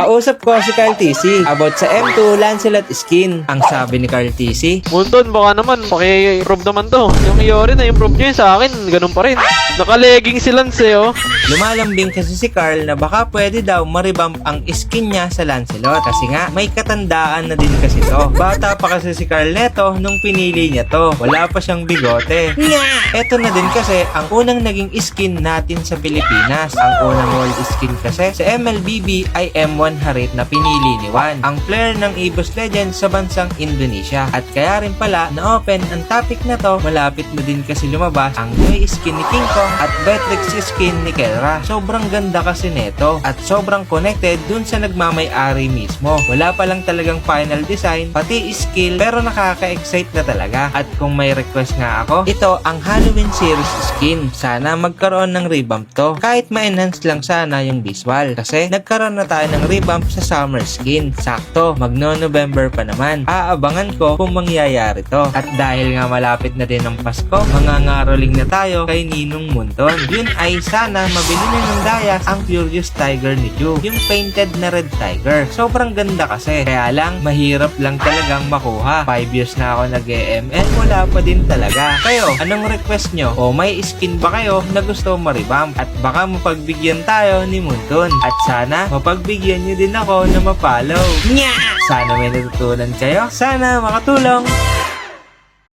Nakausap ko si Carl TC about sa M2 Lancelot skin. Ang sabi ni Carl TC, Munton, baka naman, paki-prove naman to. Yung Iori na improve nyo yun sa akin, ganun pa rin. Naka-legging si Lance oh. lumalambing kasi si Carl na baka pwede daw maribamp ang skin niya sa Lancelot kasi nga may katandaan na din kasi to. Bata pa kasi si Carl neto nung pinili niya to. Wala pa siyang bigote. Eto na din kasi ang unang naging skin natin sa Pilipinas. Ang unang world skin kasi sa MLBB ay M1 Harit na pinili ni Juan, ang player ng EVOS Legends sa bansang Indonesia. At kaya rin pala na open ang topic na to, malapit na din kasi lumabas ang Joy skin ni King Kong at Beatrix skin ni Kelra. Sobrang ganda kasi neto at sobrang connected dun sa nagmamay-ari mismo. Wala pa lang talagang final design, pati skill, pero nakaka-excite na talaga. At kung may request nga ako, ito ang Halloween series skin. Sana magkaroon ng revamp to. Kahit ma-enhance lang sana yung visual. Kasi nagkaroon na tayo ng revamp sa summer skin. Sakto, magno-November pa naman. Aabangan ko kung mangyayari to. At dahil nga malapit na din ang Pasko, mangangaroling na tayo kay Ninong Munton. Yun ay sana mabili na ng Dayas ang Furious Tiger ni Ju. Yung painted na red tiger. Sobrang ganda kasi. Kaya lang, mahirap lang talagang makuha. 5 years na ako nag-EML, wala pa din talaga. Kayo, anong request nyo? O may skin ba kayo na gusto maribamp? At baka mapagbigyan tayo ni Munton. At sana, mapagbigyan nyo din ako na mapollow. Sana may natutunan kayo. Sana makatulong.